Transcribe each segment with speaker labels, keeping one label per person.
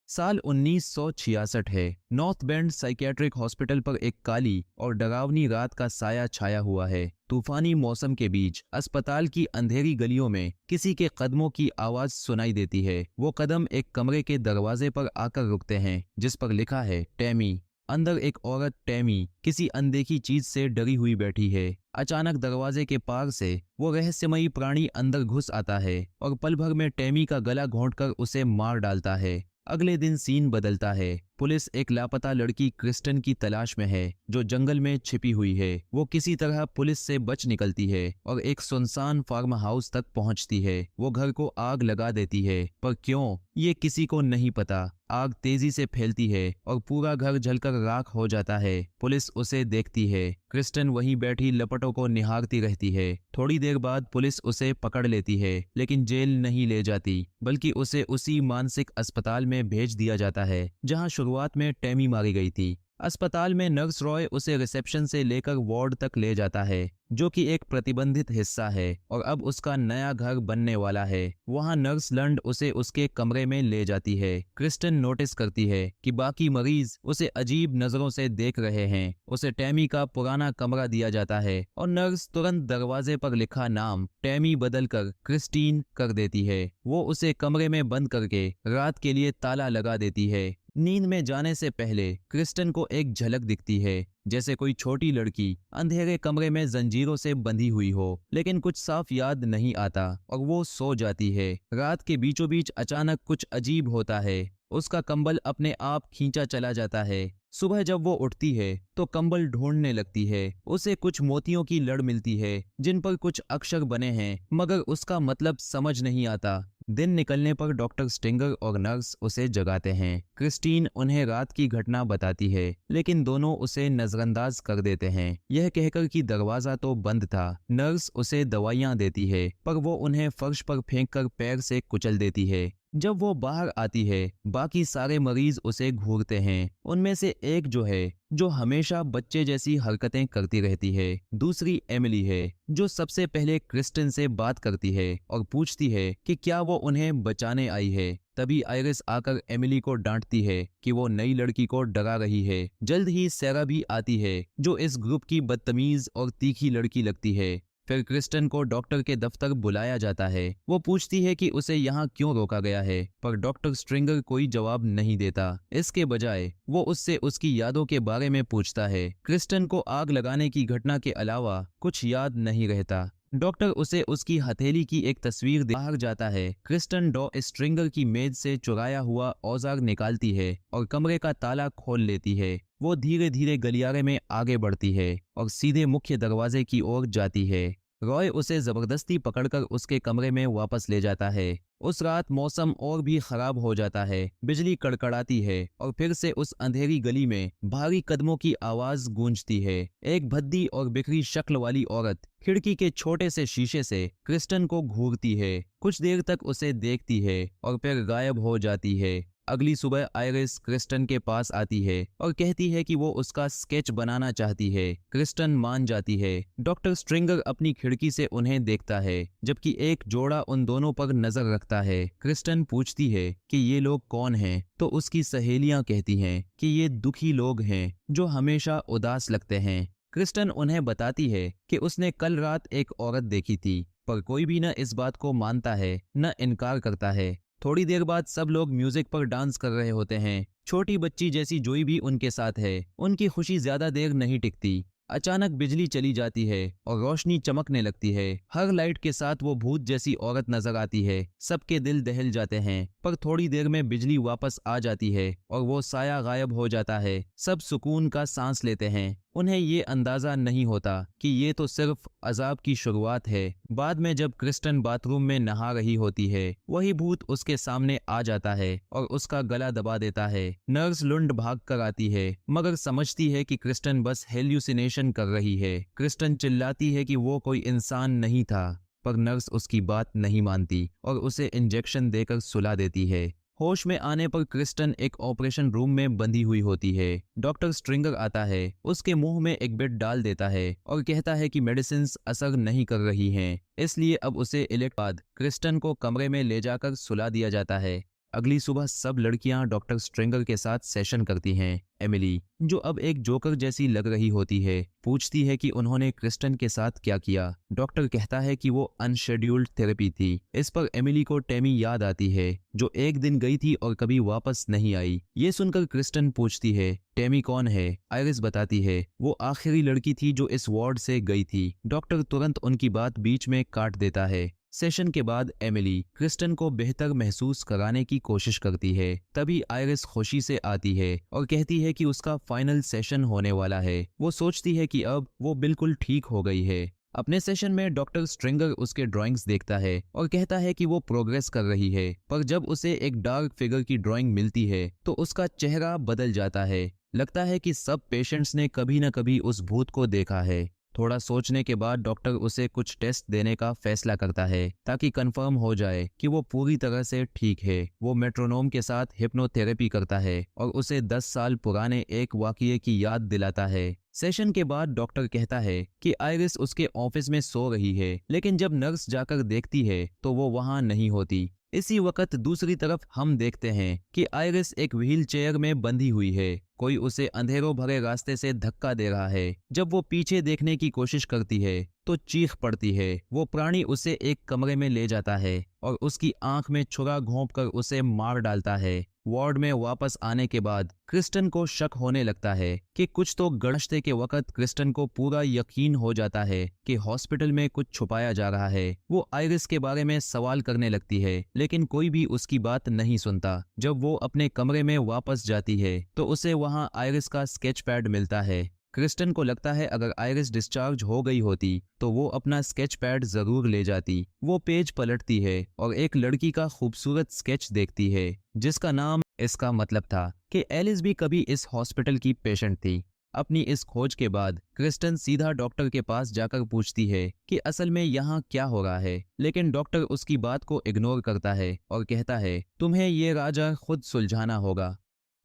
Speaker 1: साल 1966 है। North bend psychiatric hospital पर एक काली और डरावनी रात का साया छाया हुआ है। तूफानी मौसम के बीच अस्पताल की अंधेरी गलियों में किसी के कदमों की आवाज सुनाई देती है। वो कदम एक कमरे के दरवाजे पर आकर रुकते हैं जिस पर लिखा है टैमी। अंदर एक औरत टैमी किसी अनदेखी चीज से डरी हुई बैठी है। अचानक दरवाजे के पार से वो रहस्यमयी प्राणी अंदर घुस आता है और पल भर में टैमी का गला घोंटकर उसे मार डालता है। अगले दिन सीन बदलता है। पुलिस एक लापता लड़की क्रिस्टन की तलाश में है जो जंगल में छिपी हुई है। वो किसी तरह पुलिस से बच निकलती है और एक सुनसान फार्म हाउस तक पहुंचती है। वो घर को आग लगा देती है, पर क्यों ये किसी को नहीं पता। आग तेजी से फैलती है और पूरा घर जलकर राख हो जाता है। पुलिस उसे देखती है। क्रिस्टन वहीं बैठी लपटों को निहारती रहती है। थोड़ी देर बाद पुलिस उसे पकड़ लेती है, लेकिन जेल नहीं ले जाती बल्कि उसे उसी मानसिक अस्पताल में भेज दिया जाता है जहां शुरुआत में टैमी मारी गई थी। अस्पताल में नर्स रॉय उसे रिसेप्शन से लेकर वार्ड तक ले जाता है जो कि एक प्रतिबंधित हिस्सा है और अब उसका नया घर बनने वाला है। वहां नर्स लंड उसे उसके कमरे में ले जाती है। क्रिस्टन नोटिस करती है कि बाकी मरीज उसे अजीब नजरों से देख रहे हैं। उसे टैमी का पुराना कमरा दिया जाता है और नर्स तुरंत दरवाजे पर लिखा नाम टैमी बदलकर क्रिस्टीन कर देती है। वो उसे कमरे में बंद करके रात के लिए ताला लगा देती है। नींद में जाने से पहले क्रिस्टन को एक झलक दिखती है, जैसे कोई छोटी लड़की अंधेरे कमरे में जंजीरों से बंधी हुई हो, लेकिन कुछ साफ याद नहीं आता और वो सो जाती है। रात के बीचों बीच अचानक कुछ अजीब होता है। उसका कंबल अपने आप खींचा चला जाता है। सुबह जब वो उठती है तो कंबल ढूंढने लगती है। उसे कुछ मोतियों की लड़ मिलती है जिन पर कुछ अक्षर बने हैं, मगर उसका मतलब समझ नहीं आता। दिन निकलने पर डॉक्टर स्टिंगर और नर्स उसे जगाते हैं। क्रिस्टीन उन्हें रात की घटना बताती है, लेकिन दोनों उसे नजरअंदाज कर देते हैं, यह कहकर कि दरवाजा तो बंद था। नर्स उसे दवाइयां देती है, पर वो उन्हें फर्श पर फेंककर पैर से कुचल देती है। जब वो बाहर आती है, बाकी सारे मरीज उसे घूरते हैं। उनमें से एक जो हमेशा बच्चे जैसी हरकतें करती रहती है। दूसरी एमिली है जो सबसे पहले क्रिस्टन से बात करती है और पूछती है कि क्या वो उन्हें बचाने आई है। तभी आइरिस आकर एमिली को डांटती है कि वो नई लड़की को डरा रही है। जल्द ही सैरा भी आती है जो इस ग्रुप की बदतमीज और तीखी लड़की लगती है। फिर क्रिस्टन को डॉक्टर के दफ्तर बुलाया जाता है। वो पूछती है कि उसे यहाँ क्यों रोका गया है, पर डॉक्टर स्ट्रिंगर कोई जवाब नहीं देता। इसके बजाय वो उससे उसकी यादों के बारे में पूछता है। क्रिस्टन को आग लगाने की घटना के अलावा कुछ याद नहीं रहता। डॉक्टर उसे उसकी हथेली की एक तस्वीर बाहर जाता है। क्रिस्टन डॉ स्ट्रिंगर की मेज से चुराया हुआ औजार निकालती है और कमरे का ताला खोल लेती है। वो धीरे धीरे गलियारे में आगे बढ़ती है और सीधे मुख्य दरवाजे की ओर जाती है। रॉय उसे जबरदस्ती पकड़कर उसके कमरे में वापस ले जाता है। उस रात मौसम और भी खराब हो जाता है। बिजली कड़कड़ाती है और फिर से उस अंधेरी गली में भारी कदमों की आवाज गूंजती है। एक भद्दी और बिखरी शक्ल वाली औरत खिड़की के छोटे से शीशे से क्रिस्टन को घूरती है। कुछ देर तक उसे देखती है और फिर गायब हो जाती है। अगली सुबह आइरिस क्रिस्टन के पास आती है और कहती है कि वो उसका स्केच बनाना चाहती है। क्रिस्टन मान जाती है। डॉक्टर स्ट्रिंगर अपनी खिड़की से उन्हें देखता है, जबकि एक जोड़ा उन दोनों पर नजर रखता है। क्रिस्टन पूछती है कि ये लोग कौन हैं, तो उसकी सहेलियां कहती हैं कि ये दुखी लोग हैं जो हमेशा उदास लगते हैं। क्रिस्टन उन्हें बताती है कि उसने कल रात एक औरत देखी थी, पर कोई भी न इस बात को मानता है न इनकार करता है। थोड़ी देर बाद सब लोग म्यूजिक पर डांस कर रहे होते हैं। छोटी बच्ची जैसी जोई भी उनके साथ है। उनकी खुशी ज्यादा देर नहीं टिकती। अचानक बिजली चली जाती है और रोशनी चमकने लगती है। हर लाइट के साथ वो भूत जैसी औरत नजर आती है। सबके दिल दहल जाते हैं, पर थोड़ी देर में बिजली वापस आ जाती है और वो साया गायब हो जाता है। सब सुकून का सांस लेते हैं। उन्हें ये अंदाजा नहीं होता कि ये तो सिर्फ अजाब की शुरुआत है। बाद में जब क्रिस्टन बाथरूम में नहा रही होती है, वही भूत उसके सामने आ जाता है और उसका गला दबा देता है। नर्स लुंड भाग कर आती है, मगर समझती है कि क्रिस्टन बस हेल्यूसिनेशन कर रही है। क्रिस्टन चिल्लाती है कि वो कोई इंसान नहीं था, पर नर्स उसकी बात नहीं मानती और उसे इंजेक्शन देकर सुला देती है। होश में आने पर क्रिस्टन एक ऑपरेशन रूम में बंधी हुई होती है। डॉक्टर स्ट्रिंगर आता है, उसके मुंह में एक बिट डाल देता है और कहता है कि मेडिसिन असर नहीं कर रही हैं, इसलिए अब उसे इलेक्ट बाद क्रिस्टन को कमरे में ले जाकर सुला दिया जाता है। अगली सुबह सब लड़कियां डॉक्टर स्ट्रेंगर के साथ सेशन करती हैं। एमिली, जो अब एक जोकर जैसी लग रही होती है, पूछती है कि उन्होंने क्रिस्टन के साथ क्या किया। डॉक्टर कहता है कि वो अनशेड्यूल्ड थेरेपी थी। इस पर एमिली को टेमी याद आती है, जो एक दिन गई थी और कभी वापस नहीं आई। ये सुनकर क्रिस्टन पूछती है, टेमी कौन है? आयरिस बताती है, वो आखिरी लड़की थी जो इस वार्ड से गई थी। डॉक्टर तुरंत उनकी बात बीच में काट देता है। सेशन के बाद एमिली क्रिस्टन को बेहतर महसूस कराने की कोशिश करती है। तभी आयरिस खुशी से आती है और कहती है कि उसका फाइनल सेशन होने वाला है। वो सोचती है कि अब वो बिल्कुल ठीक हो गई है। अपने सेशन में डॉक्टर स्ट्रिंगर उसके ड्राइंग्स देखता है और कहता है कि वो प्रोग्रेस कर रही है, पर जब उसे एक डार्क फिगर की ड्राइंग मिलती है तो उसका चेहरा बदल जाता है। लगता है कि सब पेशेंट्स ने कभी न कभी उस भूत को देखा है। थोड़ा सोचने के बाद डॉक्टर उसे कुछ टेस्ट देने का फैसला करता है ताकि कंफर्म हो जाए कि वो पूरी तरह से ठीक है। वो मेट्रोनोम के साथ हिप्नोथेरेपी करता है और उसे 10 साल पुराने एक वाकये की याद दिलाता है। सेशन के बाद डॉक्टर कहता है कि आयरिस उसके ऑफिस में सो रही है, लेकिन जब नर्स जाकर देखती है तो वो वहां नहीं होती। इसी वक्त दूसरी तरफ हम देखते हैं कि आयरिस एक व्हील चेयर में बंधी हुई है। कोई उसे अंधेरों भरे रास्ते से धक्का दे रहा है। जब वो पीछे देखने की कोशिश करती है तो चीख पड़ती है। वो प्राणी उसे एक कमरे में ले जाता है और उसकी आंख में छुरा घोंपकर उसे मार डालता है। वार्ड में वापस आने के बाद क्रिस्टन को शक होने लगता है कि कुछ तो गश्ते के वक्त क्रिस्टन को पूरा यकीन हो जाता है कि हॉस्पिटल में कुछ छुपाया जा रहा है। वो आयरिस के बारे में सवाल करने लगती है, लेकिन कोई भी उसकी बात नहीं सुनता। जब वो अपने कमरे में वापस जाती है तो उसे वहां आयरिस का स्केच पैड मिलता है। क्रिस्टन को लगता है अगर आयरिस डिस्चार्ज हो गई होती तो वो अपना स्केच पैड जरूर ले जाती। वो पेज पलटती है और एक लड़की का खूबसूरत स्केच देखती है जिसका नाम, इसका मतलब था कि एलिस भी कभी इस हॉस्पिटल की पेशेंट थी। अपनी इस खोज के बाद क्रिस्टन सीधा डॉक्टर के पास जाकर पूछती है कि असल में यहाँ क्या हो रहा है, लेकिन डॉक्टर उसकी बात को इग्नोर करता है और कहता है, तुम्हें ये राजा खुद सुलझाना होगा।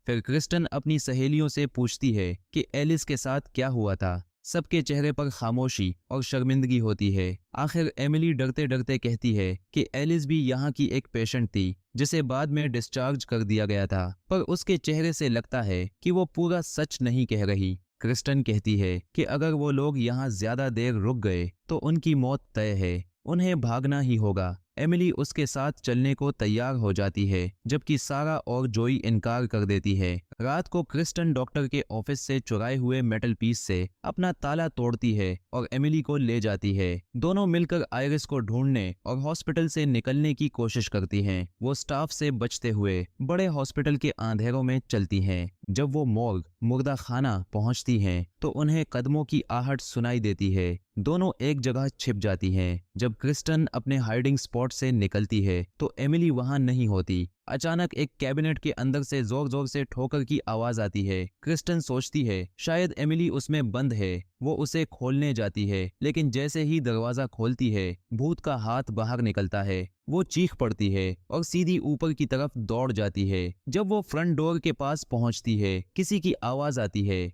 Speaker 1: फिर क्रिस्टन अपनी सहेलियों से पूछती है कि एलिस के साथ क्या हुआ था। सबके चेहरे पर खामोशी और शर्मिंदगी होती है। आखिर एमिली डरते डरते कहती है कि एलिस भी यहाँ की एक पेशेंट थी जिसे बाद में डिस्चार्ज कर दिया गया था, पर उसके चेहरे से लगता है कि वो पूरा सच नहीं कह रही। क्रिस्टन कहती है कि अगर वो लोग यहाँ ज्यादा देर रुक गए तो उनकी मौत तय है, उन्हें भागना ही होगा। एमिली उसके साथ चलने को तैयार हो जाती है, जबकि सारा और जोई इनकार कर देती है। रात को क्रिस्टन डॉक्टर के ऑफिस से चुराए हुए मेटल पीस से अपना ताला तोड़ती है और एमिली को ले जाती है। दोनों मिलकर आयरिस को ढूंढने और हॉस्पिटल से निकलने की कोशिश करती हैं। वो स्टाफ से बचते हुए बड़े हॉस्पिटल के अंधेरों में चलती हैं। जब वो मॉर्ग, मुर्दा खाना पहुंचती हैं तो उन्हें कदमों की आहट सुनाई देती है। दोनों एक जगह छिप जाती हैं। जब क्रिस्टन अपने हाइडिंग स्पॉट से निकलती है तो एमिली वहां नहीं होती। अचानक एक कैबिनेट के अंदर से जोर जोर से ठोकर की आवाज आती है। क्रिस्टन सोचती है शायद एमिली उसमें बंद है। वो उसे खोलने जाती है, लेकिन जैसे ही दरवाजा खोलती है भूत का हाथ बाहर निकलता है। वो चीख पड़ती है और सीधी ऊपर की तरफ दौड़ जाती है। जब वो फ्रंट डोर के पास पहुंचती है किसी की आवाज आती है,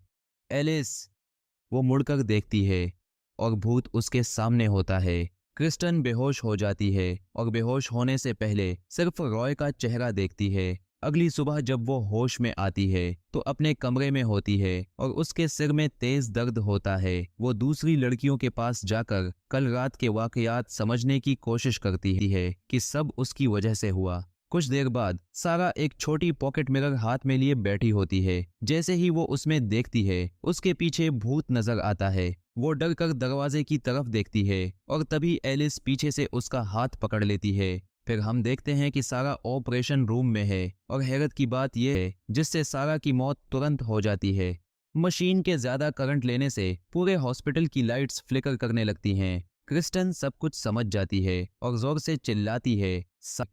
Speaker 1: एलिस। वो मुड़कर देखती है और भूत उसके सामने होता है। क्रिस्टन बेहोश हो जाती है और बेहोश होने से पहले सिर्फ रॉय का चेहरा देखती है। अगली सुबह जब वो होश में आती है तो अपने कमरे में होती है और उसके सिर में तेज दर्द होता है। वो दूसरी लड़कियों के पास जाकर कल रात के वाकयात समझने की कोशिश करती है कि सब उसकी वजह से हुआ। कुछ देर बाद सारा एक छोटी पॉकेट मिरर हाथ में लिए बैठी होती है। जैसे ही वो उसमें देखती है उसके पीछे भूत नजर आता है। वो डर कर दरवाजे की तरफ देखती है और तभी एलिस पीछे से उसका हाथ पकड़ लेती है। फिर हम देखते हैं कि सारा ऑपरेशन रूम में है और हैरत की बात यह है जिससे सारा की मौत तुरंत हो जाती है। मशीन के ज्यादा करंट लेने से पूरे हॉस्पिटल की लाइट्स फ्लिकर करने लगती हैं। क्रिस्टन सब कुछ समझ जाती है और जोर से चिल्लाती है,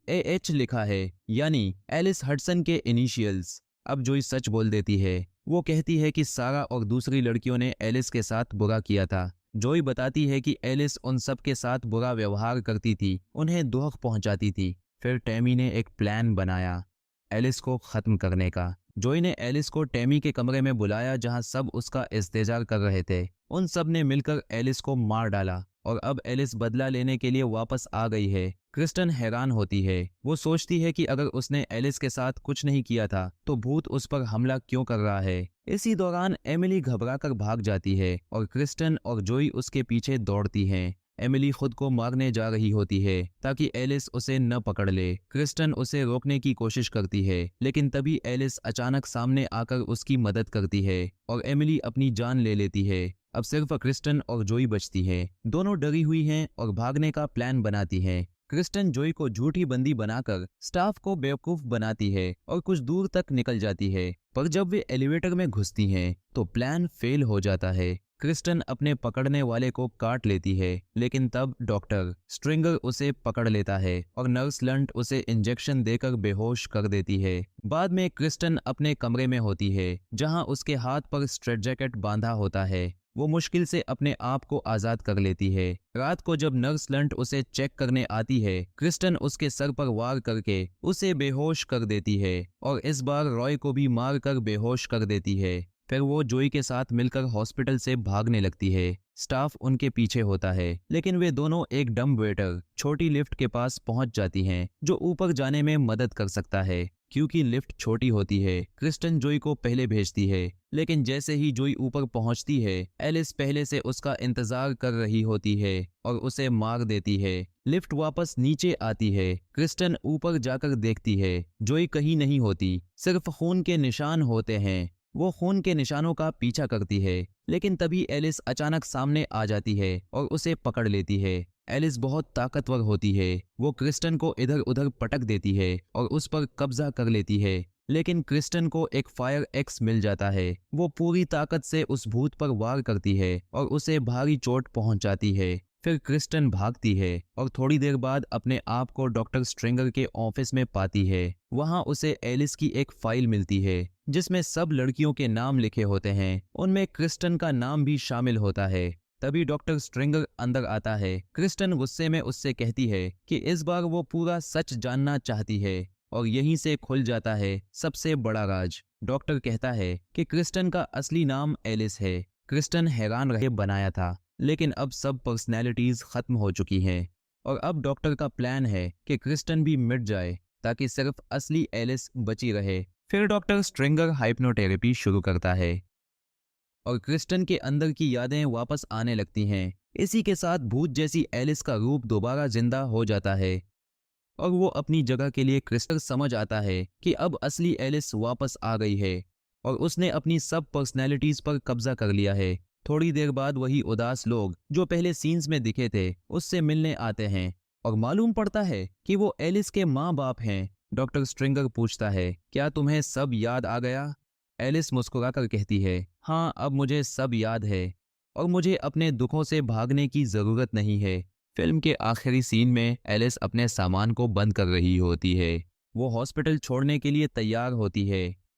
Speaker 1: AH लिखा है, यानी एलिस हडसन के इनिशियल्स। अब जोई सच बोल देती है। वो कहती है कि सारा और दूसरी लड़कियों ने एलिस के साथ बुरा किया था। जोई बताती है कि एलिस उन सब के साथ बुरा व्यवहार करती थी, उन्हें दुख पहुंचाती थी। फिर टैमी ने एक प्लान बनाया एलिस को खत्म करने का। जोई ने एलिस को टैमी के कमरे में बुलाया जहां सब उसका इंतजार कर रहे थे। उन सब ने मिलकर एलिस को मार डाला और अब एलिस बदला लेने के लिए वापस आ गई है। क्रिस्टन हैरान होती है। वो सोचती है कि अगर उसने एलिस के साथ कुछ नहीं किया था तो भूत उस पर हमला क्यों कर रहा है। इसी दौरान एमिली घबराकर भाग जाती है और क्रिस्टन और जोई उसके पीछे दौड़ती हैं। एमिली खुद को मारने जा रही होती है ताकि एलिस उसे न पकड़ ले। क्रिस्टन उसे रोकने की कोशिश करती है, लेकिन तभी एलिस अचानक सामने आकर उसकी मदद करती है और एमिली अपनी जान ले लेती है। अब सिर्फ क्रिस्टन और जोई बचती हैं। दोनों डरी हुई हैं और भागने का प्लान बनाती हैं। क्रिस्टन जोई को झूठी बंदी बनाकर स्टाफ को बेवकूफ बनाती है और कुछ दूर तक निकल जाती है, पर जब वे एलिवेटर में घुसती हैं तो प्लान फेल हो जाता है। क्रिस्टन अपने पकड़ने वाले को काट लेती है, लेकिन तब डॉक्टर स्ट्रिंगर उसे पकड़ लेता है और नर्स लंट उसे इंजेक्शन देकर बेहोश कर देती है। बाद में क्रिस्टन अपने कमरे में होती है, जहां उसके हाथ पर स्ट्रेट जैकेट बांधा होता है। वो मुश्किल से अपने आप को आजाद कर लेती है। रात को जब नर्स लंट उसे चेक करने आती है, क्रिस्टन उसके सर पर वार करके उसे बेहोश कर देती है और इस बार रॉय को भी मार कर बेहोश कर देती है। फिर वो जोई के साथ मिलकर हॉस्पिटल से भागने लगती है। स्टाफ उनके पीछे होता है, लेकिन वे दोनों एक डम वेटर छोटी लिफ्ट के पास पहुंच जाती हैं, जो ऊपर जाने में मदद कर सकता है। क्योंकि लिफ्ट छोटी होती है, क्रिस्टन जोई को पहले भेजती है, लेकिन जैसे ही जोई ऊपर पहुंचती है, एलिस पहले से उसका इंतजार कर रही होती है और उसे मार देती है। लिफ्ट वापस नीचे आती है। क्रिस्टन ऊपर जाकर देखती है, जोई कहीं नहीं होती, सिर्फ खून के निशान होते हैं। वो खून के निशानों का पीछा करती है, लेकिन तभी एलिस अचानक सामने आ जाती है और उसे पकड़ लेती है। एलिस बहुत ताकतवर होती है। वो क्रिस्टन को इधर उधर पटक देती है और उस पर कब्जा कर लेती है, लेकिन क्रिस्टन को एक फायर एक्स मिल जाता है। वो पूरी ताकत से उस भूत पर वार करती है और उसे भारी चोट पहुंचाती है। फिर क्रिस्टन भागती है और थोड़ी देर बाद अपने आप को डॉक्टर स्ट्रिंगर के ऑफिस में पाती है। वहां उसे एलिस की एक फाइल मिलती है जिसमें सब लड़कियों के नाम लिखे होते हैं। उनमें क्रिस्टन का नाम भी शामिल होता है। तभी डॉक्टर स्ट्रिंगर अंदर आता है। क्रिस्टन गुस्से में उससे कहती है कि इस बार वो पूरा सच जानना चाहती है और यहीं से खुल जाता है सबसे बड़ा राज। डॉक्टर कहता है कि क्रिस्टन का असली नाम एलिस है। क्रिस्टन हैरान रहे बनाया था, लेकिन अब सब पर्सनैलिटीज खत्म हो चुकी हैं और अब डॉक्टर का प्लान है कि क्रिस्टन भी मिट जाए ताकि सिर्फ असली एलिस बची रहे। फिर डॉक्टर स्ट्रिंगर हाइप्नोथेरेपी शुरू करता है और क्रिस्टन के अंदर की यादें वापस आने लगती हैं। इसी के साथ भूत जैसी एलिस का रूप दोबारा जिंदा हो जाता है और वो अपनी जगह के लिए क्रिस्टन समझ आता है कि अब असली एलिस वापस आ गई है और उसने अपनी सब पर्सनैलिटीज पर कब्जा कर लिया है। थोड़ी देर बाद वही उदास लोग जो पहले सीन्स में दिखे थे उससे मिलने आते हैं और मालूम पड़ता है कि वो एलिस के माँ बाप हैं। डॉक्टर स्ट्रिंगर पूछता है, क्या तुम्हें सब याद आ गया? एलिस मुस्कुराकर कहती है, हाँ, अब मुझे सब याद है और मुझे अपने दुखों से भागने की जरूरत नहीं है। फिल्म के आखिरी सीन में एलिस अपने सामान को बंद कर रही होती है। वो हॉस्पिटल छोड़ने के लिए तैयार होती है